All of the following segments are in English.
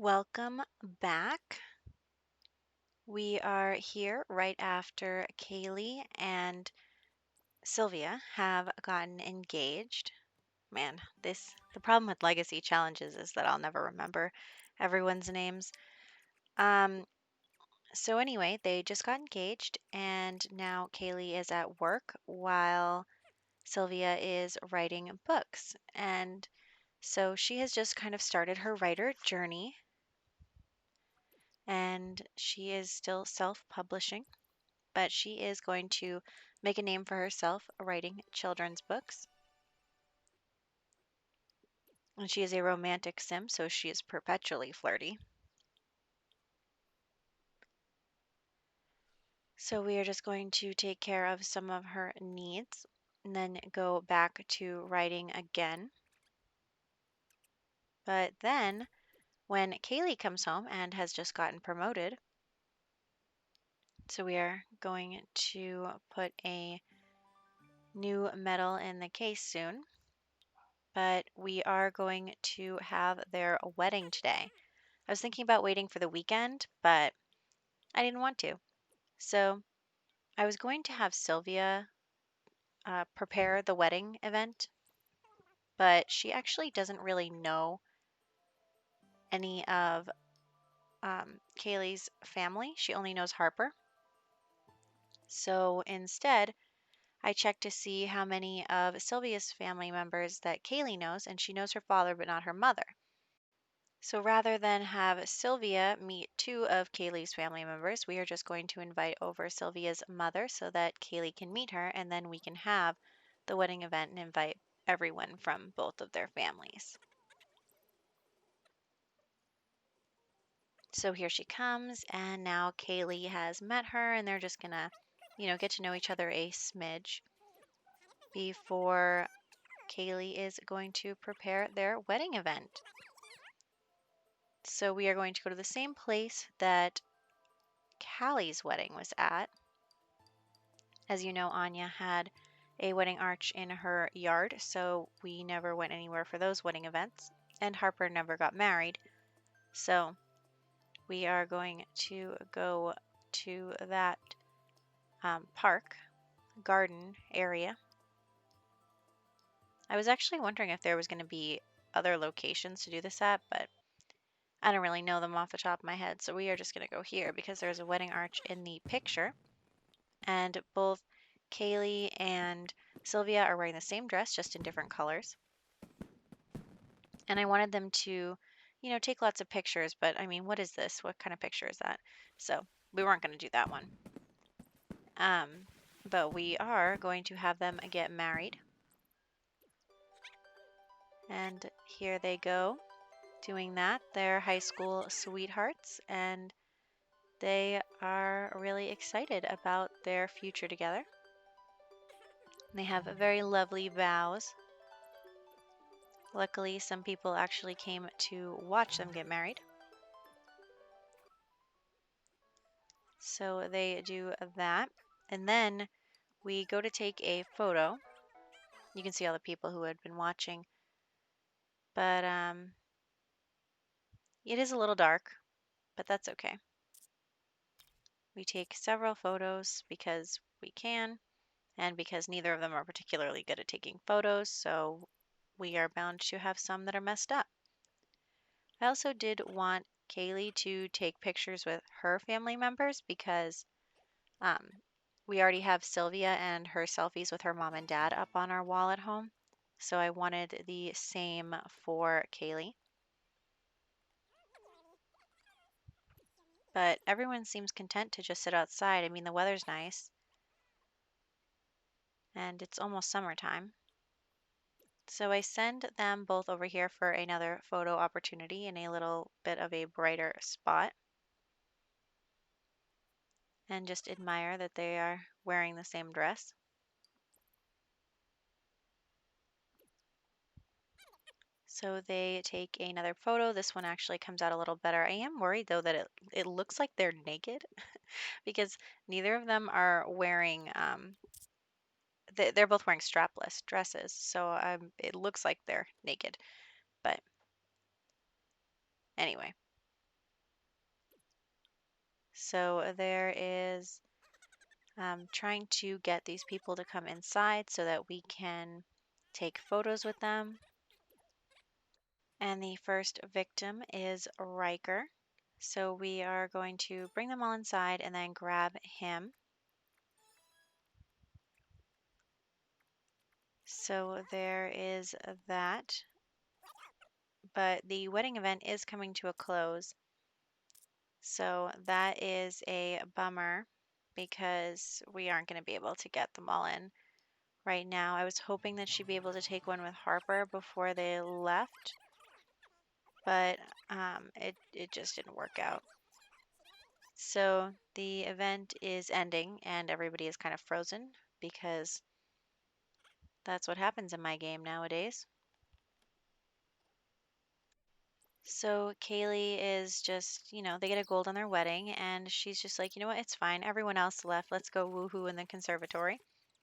Welcome back. We are here right after Kaylee and Sylvia have gotten engaged. Man, the problem with legacy challenges is that I'll never remember everyone's names. Um, so anyway, they just got engaged and now Kaylee is at work while Sylvia is writing books. And so she has just kind of started her writer journey and she is still self-publishing, but she is going to make a name for herself writing children's books. And she is a romantic sim, so she is perpetually flirty. So we are just going to take care of some of her needs and then go back to writing again. But then when Kaylee comes home and has just gotten promoted, so we are going to put a new medal in the case soon. But we are going to have their wedding today. I was thinking about waiting for the weekend, but I didn't want to. So I was going to have Sylvia prepare the wedding event, but she actually doesn't really know any of Kaylee's family. She only knows Harper. So instead, I checked to see how many of Sylvia's family members that Kaylee knows, and she knows her father but not her mother. So rather than have Sylvia meet two of Kaylee's family members, we are just going to invite over Sylvia's mother so that Kaylee can meet her, and then we can have the wedding event and invite everyone from both of their families. So here she comes, and now Kaylee has met her, and they're just gonna, get to know each other a smidge before Kaylee is going to prepare their wedding event. So we are going to go to the same place that Callie's wedding was at. As you know, Anya had a wedding arch in her yard, so we never went anywhere for those wedding events. And Harper never got married, so we are going to go to that park, garden area. I was actually wondering if there was going to be other locations to do this at, but I don't really know them off the top of my head, so we are just going to go here because there's a wedding arch in the picture. And both Kaylee and Sylvia are wearing the same dress, just in different colors. And I wanted them to, take lots of pictures, but I mean, what is this? What kind of picture is that? So we weren't going to do that one. But we are going to have them get married. And here they go doing that. They're high school sweethearts, and they are really excited about their future together. They have very lovely vows. Luckily, some people actually came to watch them get married. So they do that. And then we go to take a photo. You can see all the people who had been watching. But it is a little dark, but that's okay. We take several photos because we can, and because neither of them are particularly good at taking photos, so we are bound to have some that are messed up. I also did want Kaylee to take pictures with her family members because um, we already have Sylvia and her selfies with her mom and dad up on our wall at home. So I wanted the same for Kaylee. But everyone seems content to just sit outside. I mean, the weather's nice and it's almost summertime. So I send them both over here for another photo opportunity in a little bit of a brighter spot. And just admire that they are wearing the same dress. So they take another photo. This one actually comes out a little better. I am worried though that it looks like they're naked because neither of them are wearing they're both wearing strapless dresses. So it looks like they're naked. But anyway, So there is trying to get these people to come inside so that we can take photos with them. And the first victim is Riker. So we are going to bring them all inside and then grab him. So there is that. But the wedding event is coming to a close. So that is a bummer because we aren't going to be able to get them all in right now. I was hoping that she'd be able to take one with Harper before they left, but it just didn't work out. So the event is ending and everybody is kind of frozen because that's what happens in my game nowadays. So Kaylee is just, they get a gold on their wedding, and she's just like, you know what, it's fine. Everyone else left. Let's go woohoo in the conservatory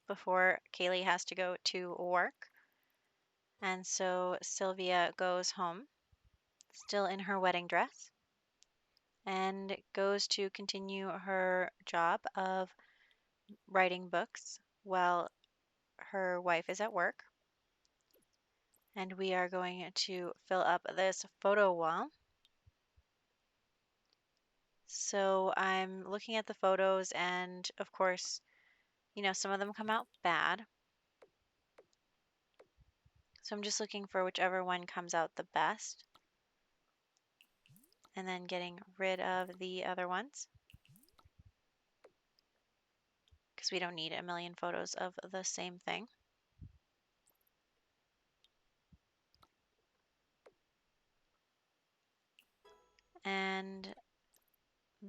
before Kaylee has to go to work. And so Sylvia goes home, still in her wedding dress, and goes to continue her job of writing books while her wife is at work. And we are going to fill up this photo wall. So I'm looking at the photos, and of course, some of them come out bad. So I'm just looking for whichever one comes out the best and then getting rid of the other ones because we don't need a million photos of the same thing. And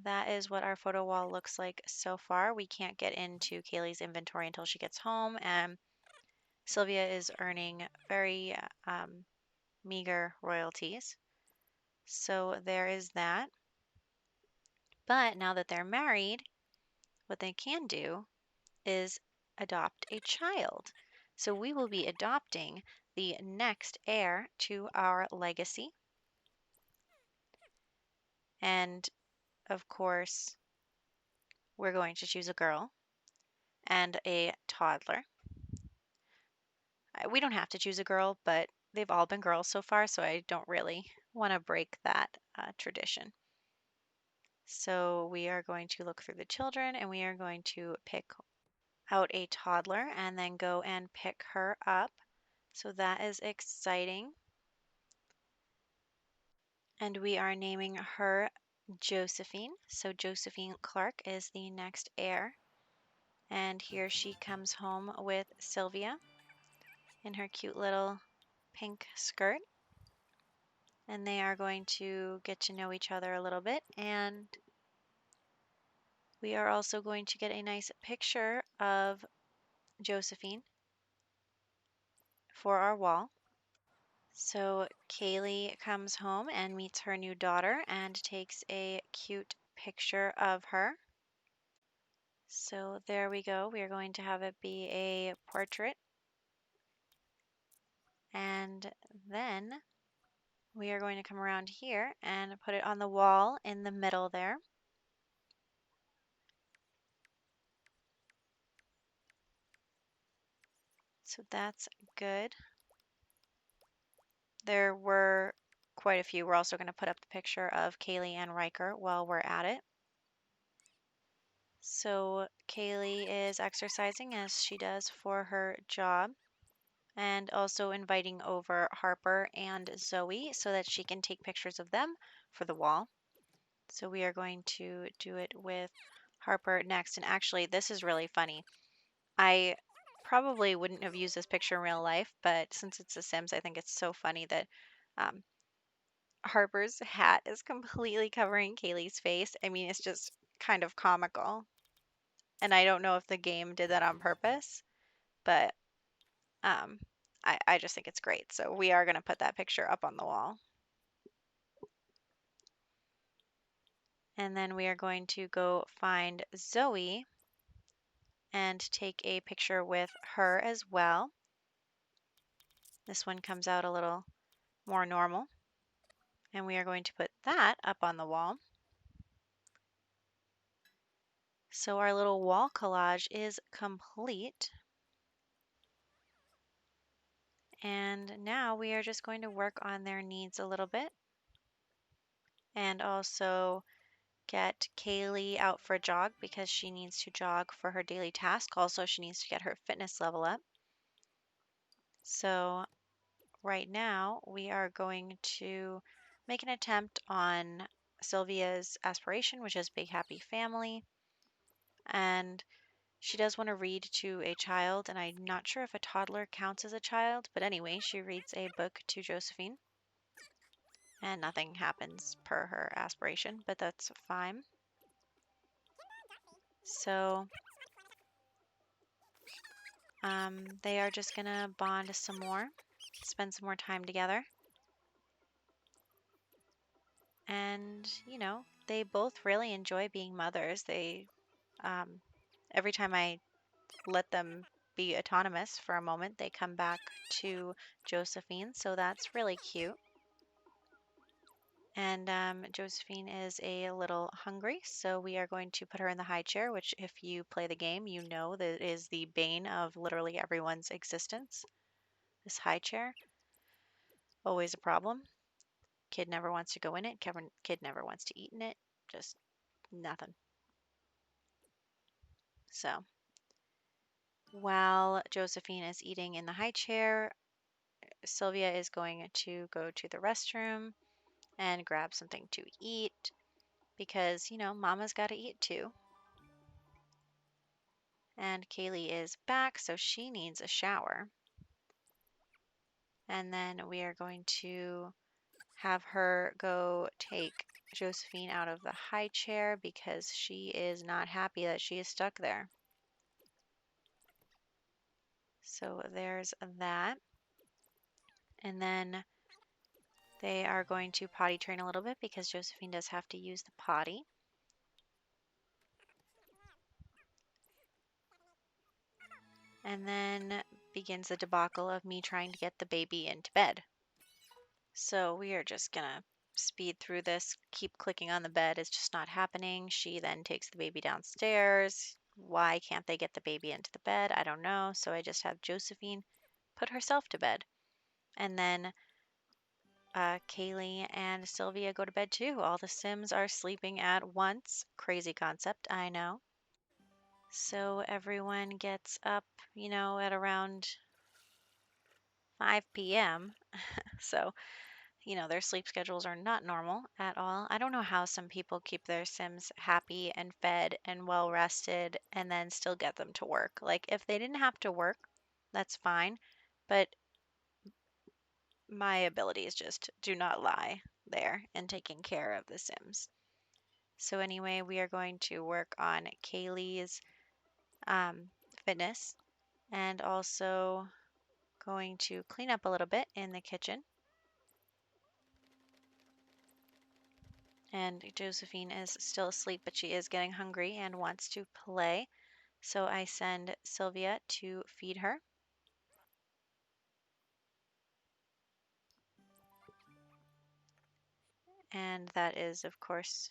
that is what our photo wall looks like so far. We can't get into Kaylee's inventory until she gets home, and Sylvia is earning very meager royalties. So there is that. But now that they're married, what they can do is adopt a child. So we will be adopting the next heir to our legacy. And of course, we're going to choose a girl and a toddler. We don't have to choose a girl, but they've all been girls so far, so I don't really want to break that tradition. So we are going to look through the children and we are going to pick out a toddler and then go and pick her up. So that is exciting. And we are naming her Josephine. So Josephine Clarke is the next heir. And here she comes home with Sylvia in her cute little pink skirt. And they are going to get to know each other a little bit. And we are also going to get a nice picture of Josephine for our wall. So Kaylee comes home and meets her new daughter and takes a cute picture of her. So there we go. We are going to have it be a portrait. And then we are going to come around here and put it on the wall in the middle there. So that's good. There were quite a few. We're also going to put up the picture of Kaylee and Riker while we're at it. So Kaylee is exercising as she does for her job and also inviting over Harper and Zoe so that she can take pictures of them for the wall. So we are going to do it with Harper next. And actually, this is really funny. I probably wouldn't have used this picture in real life, but since it's The Sims, I think it's so funny that um, Harper's hat is completely covering Kaylee's face. I mean, it's just kind of comical. And I don't know if the game did that on purpose, but um, I just think it's great. So we are going to put that picture up on the wall. And then we are going to go find Zoe and take a picture with her as well. This one comes out a little more normal. And we are going to put that up on the wall. So our little wall collage is complete. And now we are just going to work on their needs a little bit and also get Kaylee out for a jog because she needs to jog for her daily task. Also, she needs to get her fitness level up. So right now we are going to make an attempt on Sylvia's aspiration, which is Big Happy Family. And she does want to read to a child, and I'm not sure if a toddler counts as a child, but anyway, she reads a book to Josephine, and nothing happens per her aspiration, but that's fine. So they are just gonna bond some more, spend some more time together, and they both really enjoy being mothers. Um, every time I let them be autonomous for a moment, they come back to Josephine, so that's really cute. And Josephine is a little hungry, so we are going to put her in the high chair, which, if you play the game, you know that is the bane of literally everyone's existence. This high chair, always a problem. Kid never wants to go in it. Kid never wants to eat in it. Just nothing. So while Josephine is eating in the high chair, Sylvia is going to go to the restroom and grab something to eat because, mama's got to eat too. And Kaylee is back, so she needs a shower. And then we are going to have her go take Josephine out of the high chair because she is not happy that she is stuck there. So there's that. And then they are going to potty train a little bit because Josephine does have to use the potty. And then begins the debacle of me trying to get the baby into bed. So we are just gonna speed through this. Keep clicking on the bed. It's just not happening. She then takes the baby downstairs. Why can't they get the baby into the bed? I don't know. So I just have Josephine put herself to bed. And then Kaylee and Sylvia go to bed too. All the Sims are sleeping at once. Crazy concept, I know. So everyone gets up, at around 5 p.m. So their sleep schedules are not normal at all. I don't know how some people keep their Sims happy and fed and well rested and then still get them to work. Like, if they didn't have to work, that's fine. But my abilities just do not lie there in taking care of the Sims. So, anyway, we are going to work on Kaylee's um, fitness and also going to clean up a little bit in the kitchen. And Josephine is still asleep, but she is getting hungry and wants to play. So I send Sylvia to feed her. And that is, of course,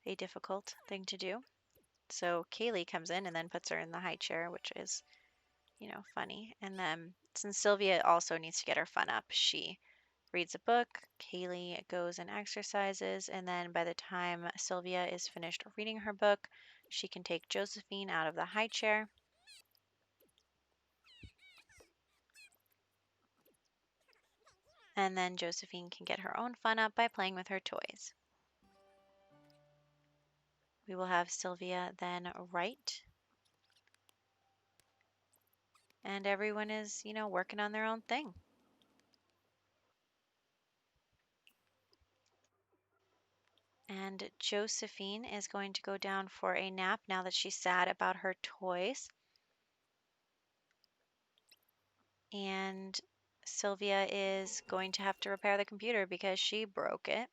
a difficult thing to do. So Kaylee comes in and then puts her in the high chair, which is, funny. And then since Sylvia also needs to get her fun up, she reads a book. Kaylee goes and exercises. And then by the time Sylvia is finished reading her book, she can take Josephine out of the high chair. And then Josephine can get her own fun up by playing with her toys. We will have Sylvia then write. And everyone is, working on their own thing. And Josephine is going to go down for a nap now that she's sad about her toys. And Sylvia is going to have to repair the computer because she broke it.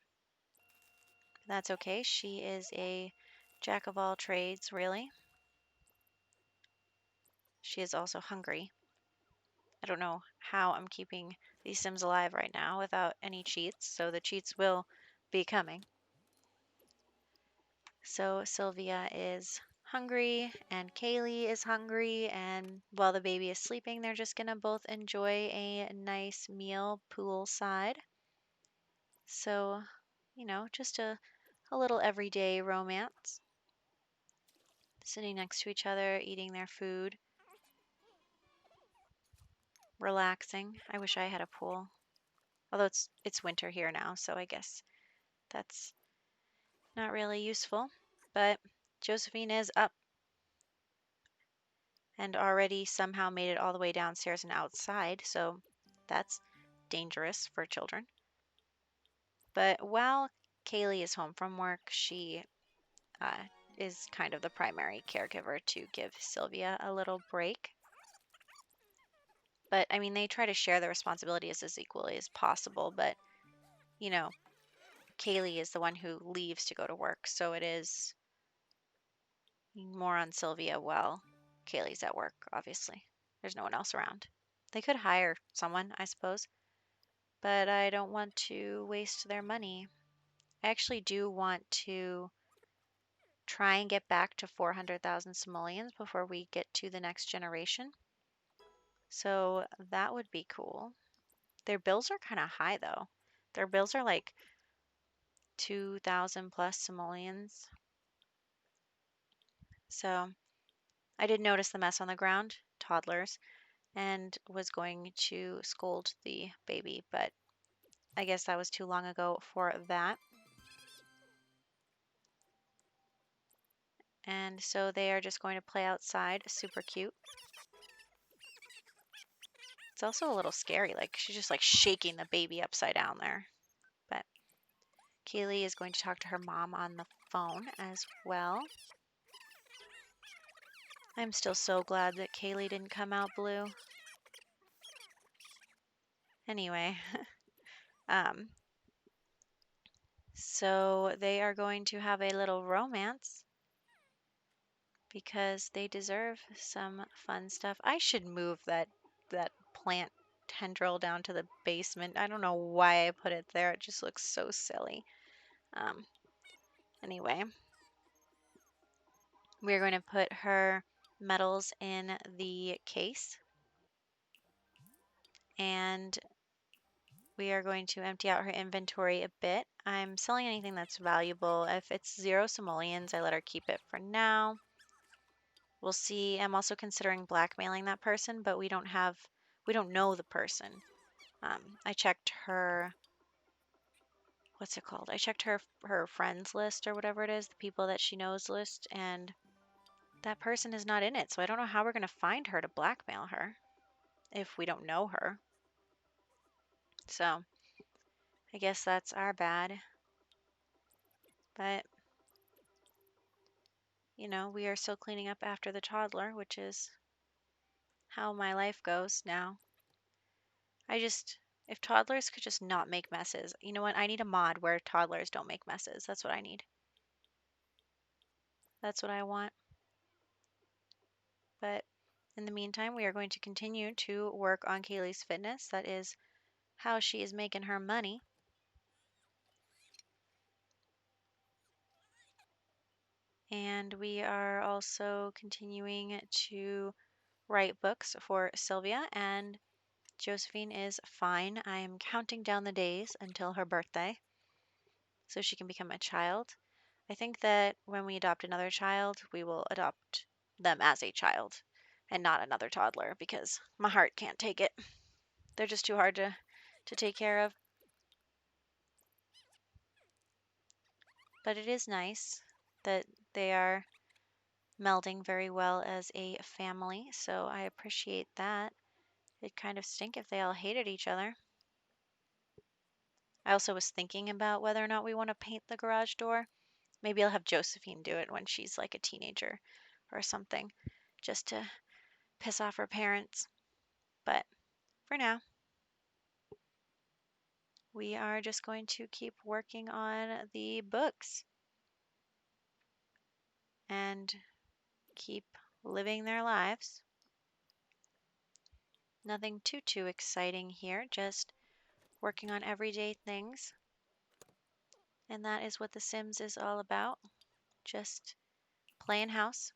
That's okay. She is a jack of all trades, really. She is also hungry. I don't know how I'm keeping these Sims alive right now without any cheats, so the cheats will be coming. So Sylvia is hungry and Kaylee is hungry, and while the baby is sleeping, they're just gonna both enjoy a nice meal poolside. So, just a little everyday romance, sitting next to each other, eating their food, relaxing. I wish I had a pool. Although it's winter here now, so I guess that's not really useful. But Josephine is up and already somehow made it all the way downstairs and outside, so that's dangerous for children. But while Kaylee is home from work, she uh, is kind of the primary caregiver to give Sylvia a little break. But I mean, they try to share the responsibilities as equally as possible. But, you know, Kaylee is the one who leaves to go to work. So it is more on Sylvia while Kaylee's at work, obviously. There's no one else around. They could hire someone, I suppose, but I don't want to waste their money. I actually do want to try and get back to 400,000 simoleons before we get to the next generation. So that would be cool. Their bills are kind of high though. Their bills are like 2,000 plus simoleons. So I did notice the mess on the ground, toddlers, and was going to scold the baby, but I guess that was too long ago for that. And so they are just going to play outside. Super cute. It's also a little scary. Like she's just like shaking the baby upside down there. But Kaylee is going to talk to her mom on the phone as well. I'm still so glad that Kaylee didn't come out blue. Anyway, um, so they are going to have a little romance because they deserve some fun stuff. I should move that plant tendril down to the basement. I don't know why I put it there. It just looks so silly. Um, anyway, we're going to put her medals in the case, and we are going to empty out her inventory a bit. I'm selling anything that's valuable. If it's 0 simoleons, I let her keep it for now. We'll see. I'm also considering blackmailing that person, but we don't know the person. I checked her, what's it called? I checked her friends list or whatever it is, the people that she knows list, and that person is not in it. So I don't know how we're going to find her to blackmail her if we don't know her. So I guess that's our bad. But, we are still cleaning up after the toddler, which is how my life goes now. If toddlers could just not make messes, you know what? I need a mod where toddlers don't make messes. That's what I need. That's what I want. But in the meantime, we are going to continue to work on Kaylee's fitness. That is how she is making her money. And we are also continuing to write books for Sylvia, and Josephine is fine. I am counting down the days until her birthday so she can become a child. I think that when we adopt another child, we will adopt them as a child and not another toddler because my heart can't take it. They're just too hard to take care of. But it is nice that they are melding very well as a family, so I appreciate that. It'd kind of stink if they all hated each other. I also was thinking about whether or not we want to paint the garage door. Maybe I'll have Josephine do it when she's like a teenager or something, just to piss off her parents. But for now, we are just going to keep working on the books and keep living their lives. Nothing too exciting here, just working on everyday things. And that is what The Sims is all about. just playing house.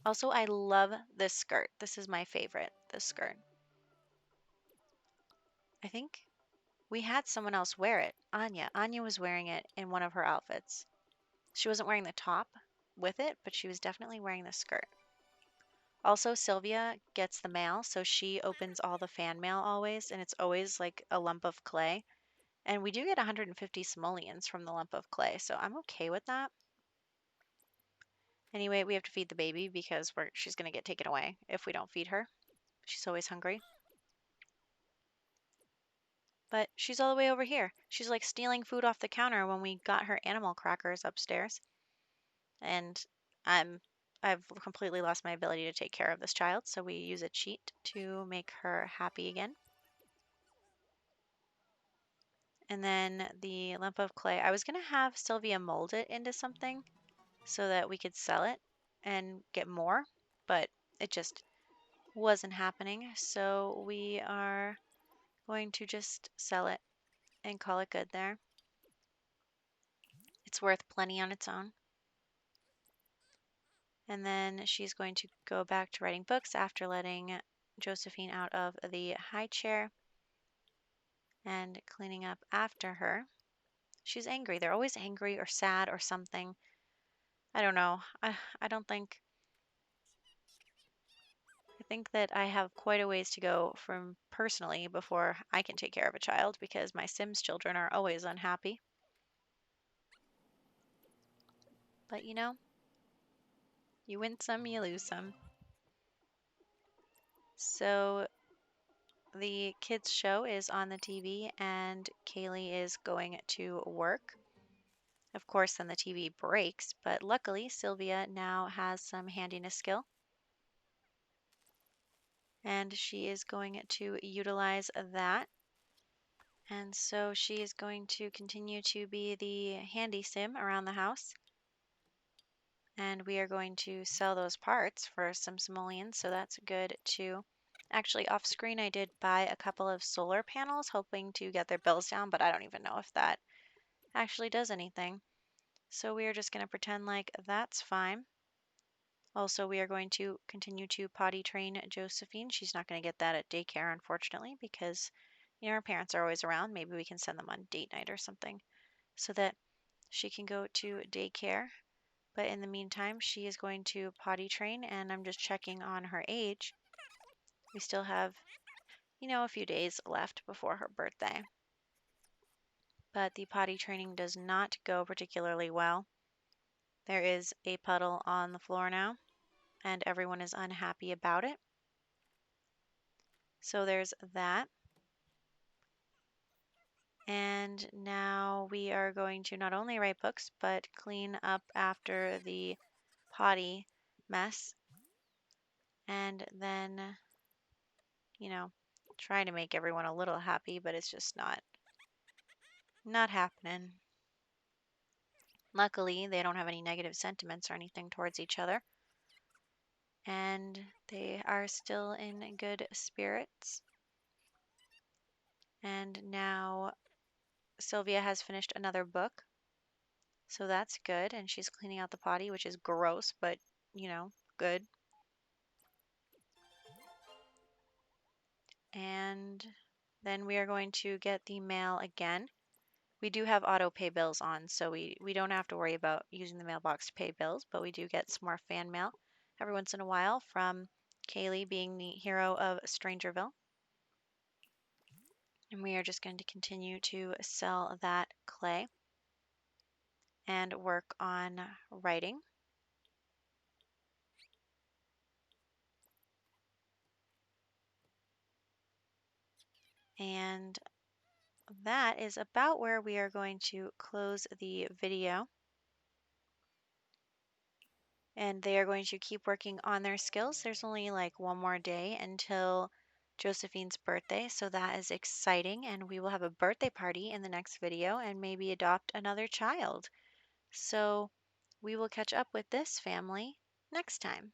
Also, I love this skirt. This is my favorite, this skirt. I think we had someone else wear it. Anya. Anya was wearing it in one of her outfits. She wasn't wearing the top with it, but she was definitely wearing the skirt. Also, Sylvia gets the mail, so she opens all the fan mail always, and it's always like a lump of clay. And we do get 150 simoleons from the lump of clay, so I'm okay with that. Anyway, we have to feed the baby because she's going to get taken away if we don't feed her. She's always hungry. But she's all the way over here. She's like stealing food off the counter when we got her animal crackers upstairs. And I'm I've completely lost my ability to take care of this child, so we use a cheat to make her happy again. And then the lump of clay, I was going to have Sylvia mold it into something so that we could sell it and get more, but it just wasn't happening. So we are going to just sell it and call it good there. It's worth plenty on its own. And then she's going to go back to writing books after letting Josephine out of the high chair and cleaning up after her. She's angry. They're always angry or sad or something. I don't know. I don't think. I think that I have quite a ways to go from personally before I can take care of a child because my Sims children are always unhappy. But you win some, you lose some. So the kids' show is on the TV and Kaylee is going to work. Of course, then the TV breaks, but luckily Sylvia now has some handiness skill and she is going to utilize that. And so she is going to continue to be the handy sim around the house. And we are going to sell those parts for some simoleons, so that's good too. Actually, off screen, I did buy a couple of solar panels, hoping to get their bills down, but I don't even know if that actually does anything. So we are just going to pretend like that's fine. Also, we are going to continue to potty train Josephine. She's not going to get that at daycare, unfortunately, because her parents are always around. Maybe we can send them on date night or something so that she can go to daycare. But in the meantime, she is going to potty train, and I'm just checking on her age. We still have, a few days left before her birthday. But the potty training does not go particularly well. There is a puddle on the floor now, and everyone is unhappy about it. So there's that. And now we are going to not only write books, but clean up after the potty mess. And then, try to make everyone a little happy, but it's just not happening. Luckily, they don't have any negative sentiments or anything towards each other. And they are still in good spirits. And now Sylvia has finished another book. So that's good. And she's cleaning out the potty, which is gross, but, good. And then we are going to get the mail again. We do have auto pay bills on, so we don't have to worry about using the mailbox to pay bills, but we do get some more fan mail every once in a while from Kaylee being the hero of Strangerville. And we are just going to continue to sell that clay and work on writing. And that is about where we are going to close the video. And they are going to keep working on their skills. There's only like one more day until Josephine's birthday, so that is exciting. And we will have a birthday party in the next video and maybe adopt another child. So we will catch up with this family next time.